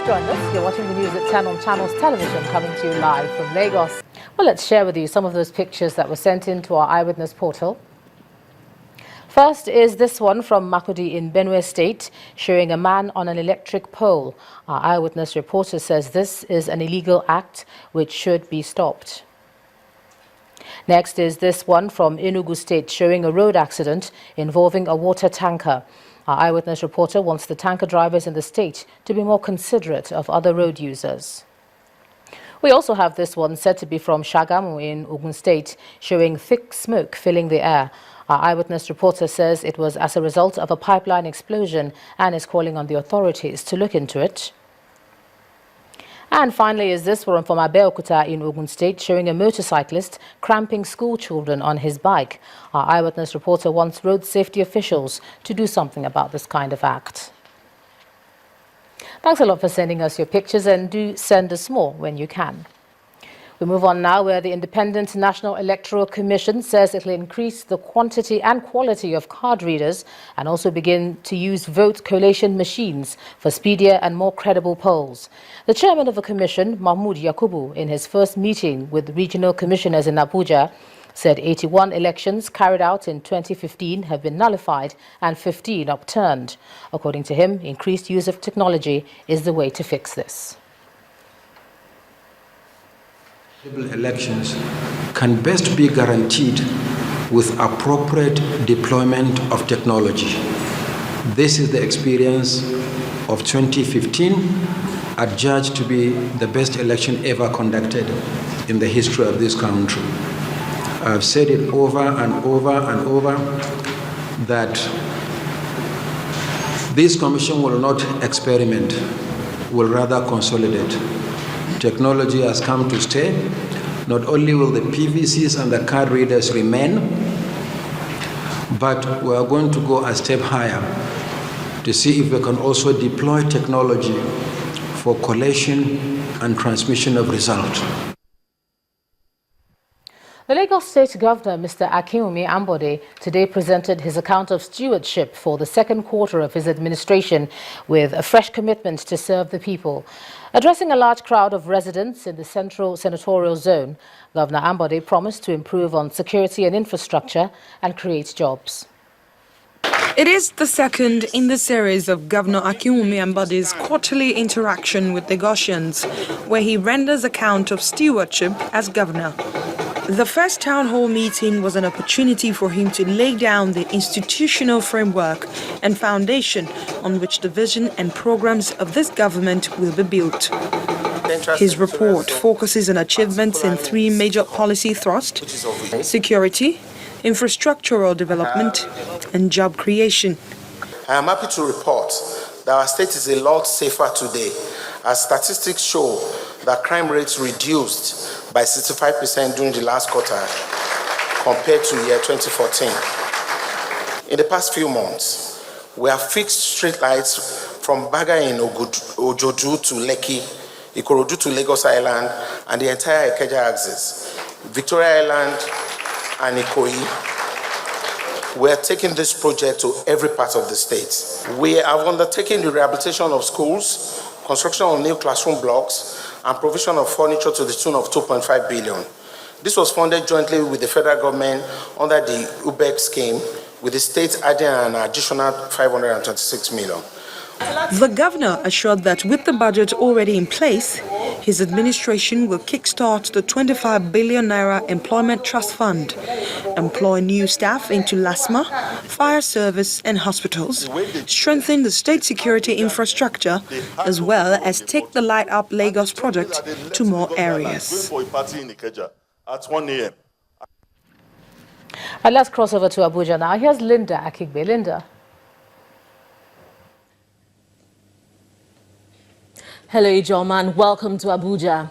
joined us. You're watching the news at 10 on Channels Television, coming to you live from Lagos. Well, let's share with you some of those pictures that were sent in to our eyewitness portal. First is this one from Makurdi in Benue State, showing a man on an electric pole. Our eyewitness reporter says this is an illegal act which should be stopped. Next is this one from Enugu State, showing a road accident involving a water tanker. Our eyewitness reporter wants the tanker drivers in the state to be more considerate of other road users. We also have this one said to be from Shagamu in Ogun State, showing thick smoke filling the air. Our eyewitness reporter says it was as a result of a pipeline explosion and is calling on the authorities to look into it. And finally is this one from Abeokuta in Ogun State, showing a motorcyclist cramping school children on his bike. Our eyewitness reporter wants road safety officials to do something about this kind of act. Thanks a lot for sending us your pictures, and do send us more when you can. We move on now, where the Independent National Electoral Commission says it will increase the quantity and quality of card readers and also begin to use vote collation machines for speedier and more credible polls. The chairman of the commission, Mahmoud Yakubu, in his first meeting with regional commissioners in Abuja, said 81 elections carried out in 2015 have been nullified and 15 upturned. According to him, increased use of technology is the way to fix this. Elections can best be guaranteed with appropriate deployment of technology. This is the experience of 2015, adjudged to be the best election ever conducted in the history of this country. I've said it over and over and over that this commission will not experiment, will rather consolidate. Technology has come to stay. Not only will the PVCs and the card readers remain, but we are going to go a step higher to see if we can also deploy technology for collation and transmission of results. The Lagos State Governor, Mr. Akinwumi Ambode, today presented his account of stewardship for the second quarter of his administration with a fresh commitment to serve the people. Addressing a large crowd of residents in the Central Senatorial Zone, Governor Ambode promised to improve on security and infrastructure and create jobs. It is the second in the series of Governor Akinwumi Ambode's quarterly interaction with Lagosians, where he renders account of stewardship as governor. The first town hall meeting was an opportunity for him to lay down the institutional framework and foundation on which the vision and programs of this government will be built. His report focuses on achievements in three major policy thrusts: security, infrastructural development, and job creation. I am happy to report that our state is a lot safer today, as statistics show that crime rates reduced by 65% during the last quarter compared to year 2014. In the past few months, we have fixed street lights from Baga in Ojodu to Lekki, Ikorodu to Lagos Island, and the entire Ikeja axis, Victoria Island and Ikoyi. We are taking this project to every part of the state. We have undertaken the rehabilitation of schools, construction of new classroom blocks, and provision of furniture to the tune of 2.5 billion. This was funded jointly with the federal government under the UBEC scheme, with the state adding an additional 526 million. The governor assured that with the budget already in place, his administration will kickstart the 25 billion naira employment trust fund, employ new staff into LASMA, fire service and hospitals, strengthen the state security infrastructure, as well as take the Light Up Lagos project to more areas. All right, let's cross over to Abuja now. Here's Linda Akigbe. Linda. Hello, Ijoma, and welcome to Abuja.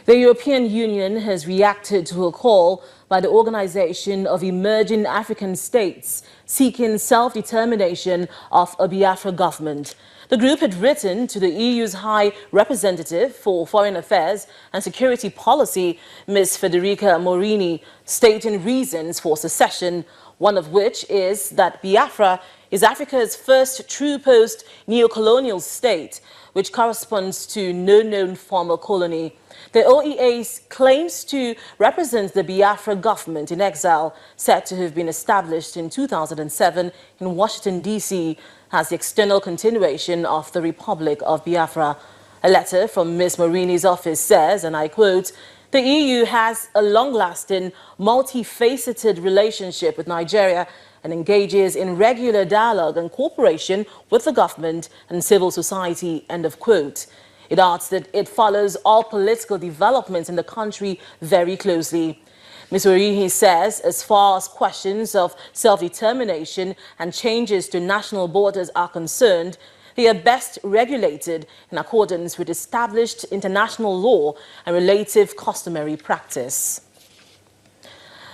The European Union has reacted to a call by the Organization of Emerging African States seeking self-determination of a Biafra government. The group had written to the EU's High Representative for Foreign Affairs and Security Policy, Ms. Federica Morini, stating reasons for secession, one of which is that Biafra is Africa's first true post-neocolonial state, which corresponds to no known former colony. The OEA claims to represent the Biafra government in exile, said to have been established in 2007 in Washington, D.C., as the external continuation of the Republic of Biafra. A letter from Ms. Morini's office says, and I quote, "The EU has a long-lasting, multifaceted relationship with Nigeria and engages in regular dialogue and cooperation with the government and civil society," end of quote. It adds that it follows all political developments in the country very closely. Ms. Morini says as far as questions of self-determination and changes to national borders are concerned, they are best regulated in accordance with established international law and relative customary practice.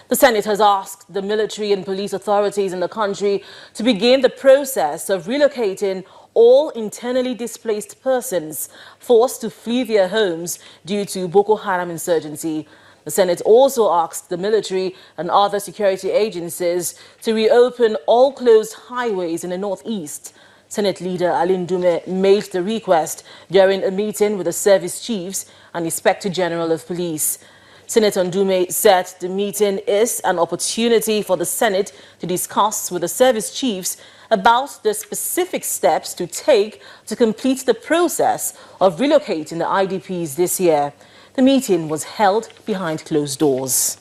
The Senate has asked the military and police authorities in the country to begin the process of relocating all internally displaced persons forced to flee their homes due to Boko Haram insurgency. The Senate also asked the military and other security agencies to reopen all closed highways in the northeast. Senate leader Alin Dume made the request during a meeting with the service chiefs and Inspector General of Police. Senator Ndume said the meeting is an opportunity for the Senate to discuss with the service chiefs about the specific steps to take to complete the process of relocating the IDPs this year. The meeting was held behind closed doors.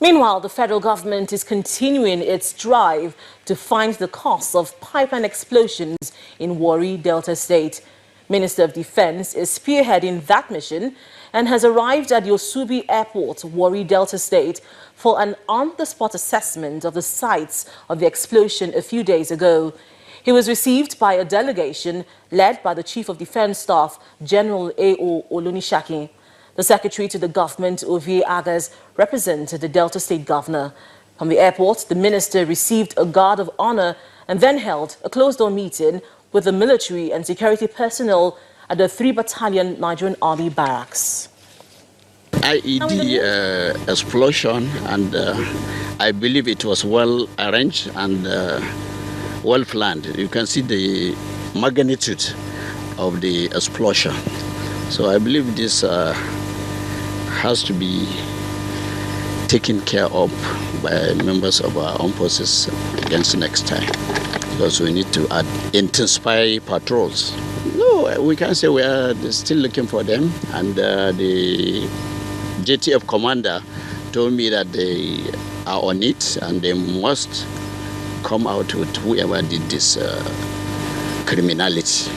Meanwhile, the federal government is continuing its drive to find the cause of pipeline explosions in Warri, Delta State. Minister of Defense is spearheading that mission and has arrived at Yosubi Airport, Warri, Delta State, for an on-the-spot assessment of the sites of the explosion a few days ago. He was received by a delegation led by the Chief of Defense Staff, General A.O. Olunishaki. The Secretary to the Government, Ovie Agas, represented the Delta State Governor. From the airport, the minister received a guard of honor and then held a closed-door meeting with the military and security personnel at the 3 Battalion Nigerian Army Barracks. IED explosion, and I believe it was well arranged and well planned. You can see the magnitude of the explosion. So I believe this has to be taken care of by members of our armed forces against next time, because we need to intensify patrols. No, we can say we are still looking for them, and the JTF commander told me that they are on it and they must come out with whoever did this criminality.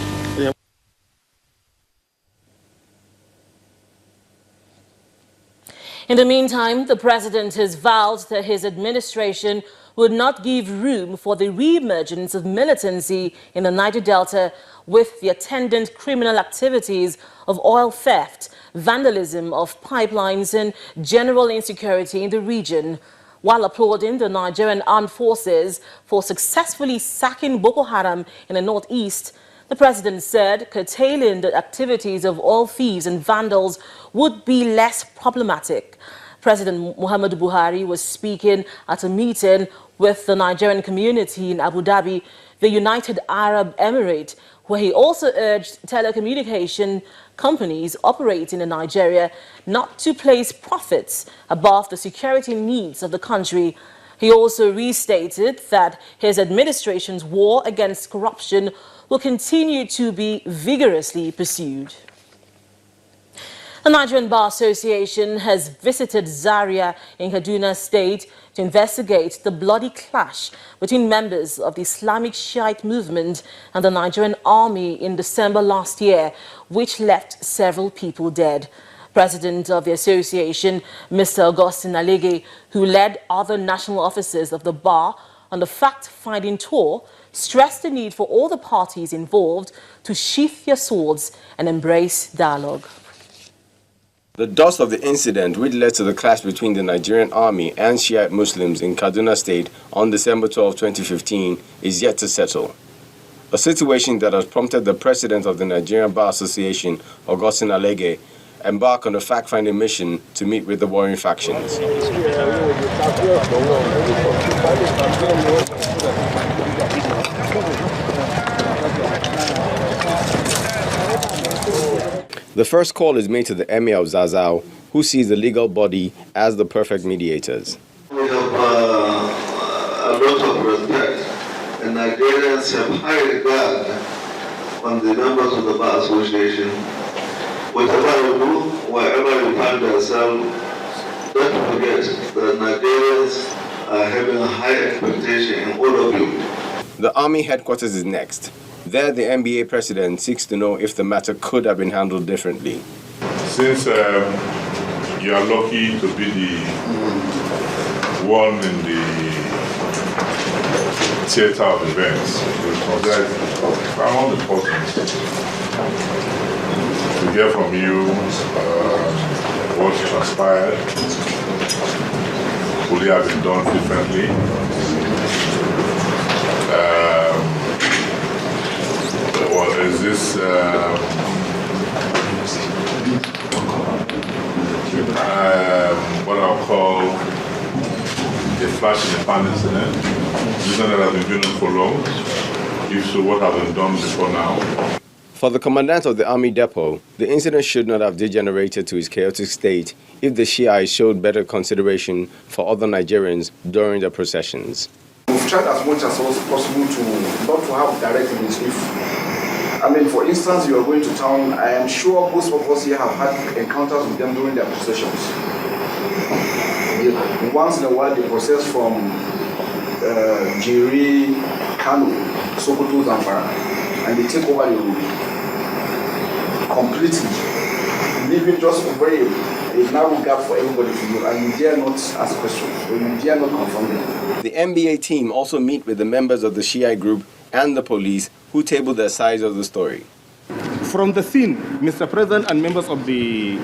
In the meantime, the president has vowed that his administration would not give room for the re-emergence of militancy in the Niger Delta with the attendant criminal activities of oil theft, vandalism of pipelines and general insecurity in the region. While applauding the Nigerian armed forces for successfully sacking Boko Haram in the northeast, the president said curtailing the activities of oil thieves and vandals would be less problematic. President Muhammadu Buhari was speaking at a meeting with the Nigerian community in Abu Dhabi, the United Arab Emirates, where he also urged telecommunication companies operating in Nigeria not to place profits above the security needs of the country. He also restated that his administration's war against corruption will continue to be vigorously pursued. The Nigerian Bar Association has visited Zaria in Kaduna State to investigate the bloody clash between members of the Islamic Shiite movement and the Nigerian army in December last year, which left several people dead. President of the association, Mr. Augustine Alege, who led other national officers of the bar on the fact-finding tour, stressed the need for all the parties involved to sheath their swords and embrace dialogue. The dust of the incident, which led to the clash between the Nigerian army and Shiite Muslims in Kaduna State on December 12, 2015, is yet to settle. A situation that has prompted the president of the Nigerian Bar Association, Augustine Alege, embark on a fact-finding mission to meet with the warring factions. The first call is made to the Emir of Zazzau, who sees the legal body as the perfect mediators. We have a lot of respect, and Nigerians have high regard on the members of the Bar Association. Whatever you do, wherever you find yourself, don't forget that Nigerians are having a high expectation in all of you. The army headquarters is next. There, the NBA president seeks to know if the matter could have been handled differently. Since you are lucky to be the one in the theater of events, it's found important to hear from you what transpired. Would it have been done differently? Is this what I'll call a flash in the pan incident? Is that has been doing for long? If so, what have been done before now? For the commandant of the army depot, the incident should not have degenerated to its chaotic state if the Shiites showed better consideration for other Nigerians during the processions. We've tried as much as possible to not to have direct links. For instance, you are going to town, I am sure most of us here have had encounters with them during their processions. Once in a while, they process from Jiri, Kano, Sokoto, Zamfara, and they take over the road completely, leaving just a narrow gap for everybody to know, and you dare not ask questions, or you dare not confront them. The NBA team also meet with the members of the Shiite group and the police, who table their sides of the story. From the scene, Mr. President and members of the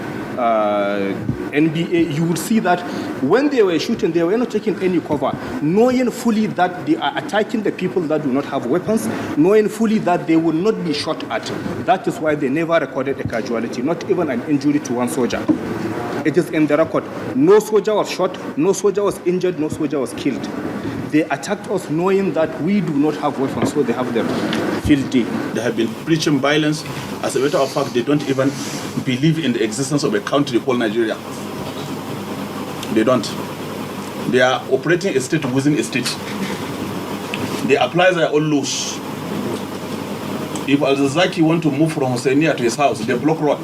NBA, you would see that when they were shooting, they were not taking any cover, knowing fully that they are attacking the people that do not have weapons, knowing fully that they will not be shot at. That is why they never recorded a casualty, not even an injury to one soldier. It is in the record. No soldier was shot, no soldier was injured, no soldier was killed. They attacked us knowing that we do not have weapons, so they have their field day. They have been preaching violence. As a matter of fact, they don't even believe in the existence of a country called Nigeria. They don't. They are operating a state within a state. They apply their own laws. If Al-Zaki want to move from Hosseiniya to his house, they block road.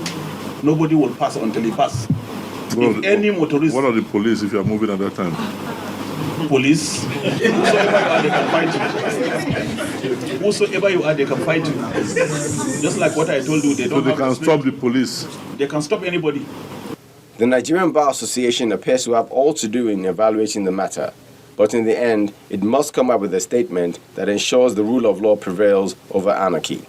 Nobody will pass until he passes. If any motorist... What are the police if you are moving at that time? Police, whosoever you are, they can fight you. Whosoever you are, they can fight you. Just like what I told you, they don't. So they can stop the police. They can stop anybody. The Nigerian Bar Association appears to have all to do in evaluating the matter, but in the end, it must come up with a statement that ensures the rule of law prevails over anarchy.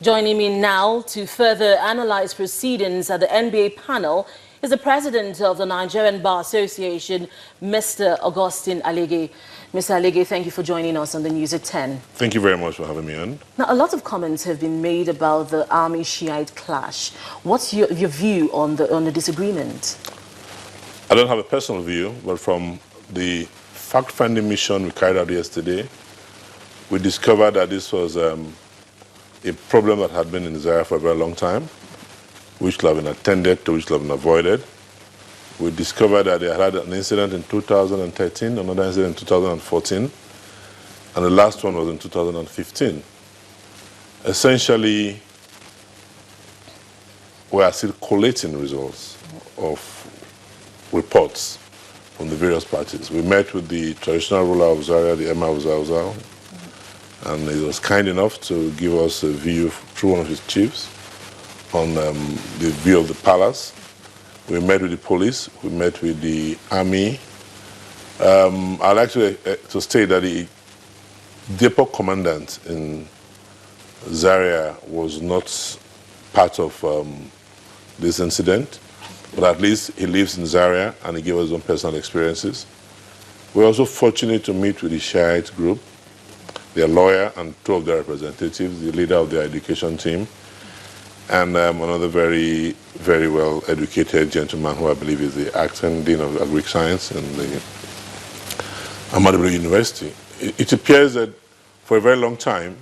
Joining me now to further analyze proceedings at the NBA panel is the president of the Nigerian Bar Association, Mr. Augustine Alege. Mr. Alege, thank you for joining us on the News at 10. Thank you very much for having me on. Now, a lot of comments have been made about the Army-Shiite clash. What's your view on the disagreement? I don't have a personal view, but from the fact-finding mission we carried out yesterday, we discovered that this was a problem that had been in Zaire for a very long time, which could have been attended to, which could have been avoided. We discovered that they had an incident in 2013, another incident in 2014, and the last one was in 2015. Essentially, we are still collating results of reports from the various parties. We met with the traditional ruler of Zaria, the Emir of Zauzau, and he was kind enough to give us a view through one of his chiefs on the view of the palace. We met with the police, we met with the army. I'd like to state that the depot commandant in Zaria was not part of this incident, but at least he lives in Zaria and he gave us his own personal experiences. We're also fortunate to meet with the Shiite group, their lawyer and two of their representatives, the leader of their education team. and another very, very well-educated gentleman who I believe is the acting dean of Agric Science in the Ahmadu University. It appears that for a very long time,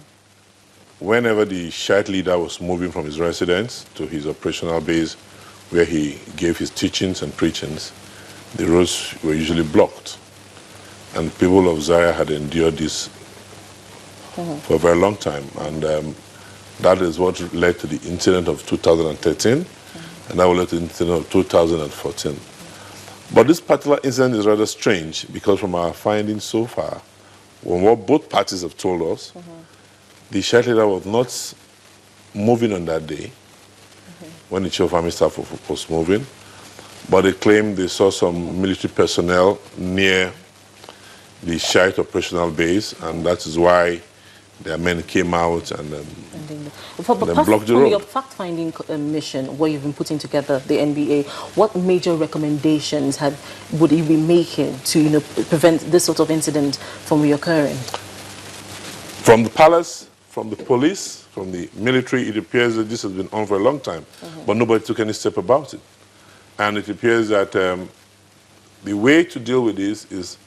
whenever the Shiite leader was moving from his residence to his operational base, where he gave his teachings and preachings, the roads were usually blocked. And people of Zaria had endured this for a very long time. And that is what led to the incident of 2013, and that will lead to the incident of 2014. But this particular incident is rather strange because from our findings so far, from what both parties have told us, the Shiite leader was not moving on that day when the chief of army staff was moving, but they claimed they saw some military personnel near the Shiite operational base, and that is why their men came out and then blocked the road. From your fact-finding mission, where you've been putting together the NBA, what major recommendations would you be making to prevent this sort of incident from reoccurring? From the palace, from the police, from the military, it appears that this has been on for a long time, but nobody took any step about it. And it appears that the way to deal with this is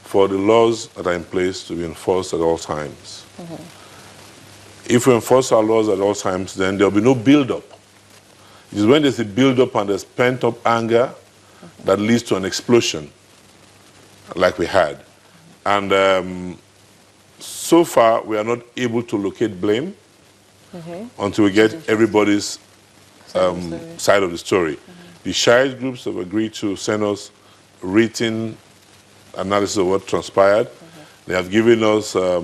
for the laws that are in place to be enforced at all times. If we enforce our laws at all times, then there will be no build-up. It is when there's a build-up and there's pent-up anger that leads to an explosion, like we had. And so far, we are not able to locate blame until we get everybody's side of the story. The Shiite groups have agreed to send us written analysis of what transpired. They have given us a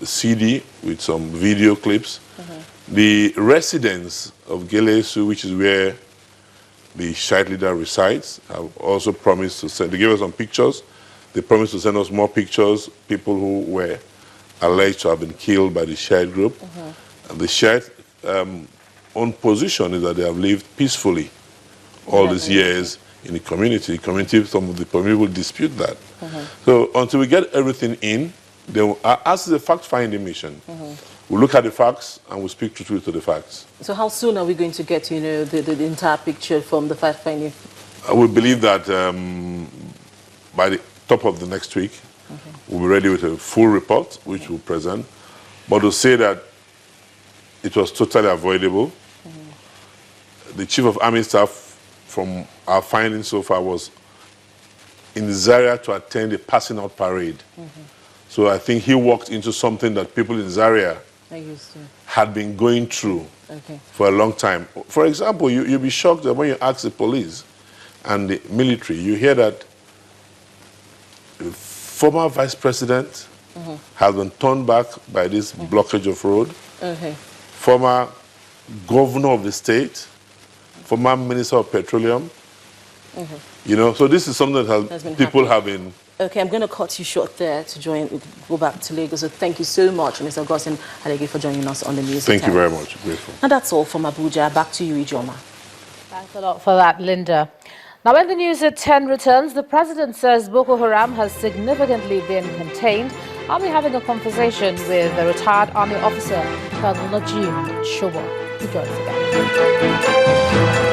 CD with some video clips. The residents of Gelesu, which is where the Shiite leader resides, have also promised to send, they gave us some pictures. They promised to send us more pictures, people who were alleged to have been killed by the Shiite group. And the Shiite own position is that they have lived peacefully all these years in the community. Some of the community will dispute that. So until we get everything in, as a fact-finding mission, we'll look at the facts and we'll speak truthfully to the facts. So how soon are we going to get, the entire picture from the fact-finding? We believe that by the top of the next week, we'll be ready with a full report, which we'll present. But to say that it was totally avoidable, the Chief of Army Staff, from our findings so far, was in Zaria to attend a passing out parade. So I think he walked into something that people in Zaria had been going through for a long time. For example, you'll be shocked that when you ask the police and the military, you hear that the former vice president has been turned back by this blockage of road. Former governor of the state, former minister of petroleum. So this is something that people have been. Okay, I'm going to cut you short there to go back to Lagos. So thank you so much, Mr. Augustine Adege, for joining us on the news. Thank you very much. Grateful. And that's all from Abuja. Back to you, Ijoma. Thanks a lot for that, Linda. Now, when the news at 10 returns, the president says Boko Haram has significantly been contained. I'll be having a conversation with a retired army officer, Colonel Najim Shobo, who joins again.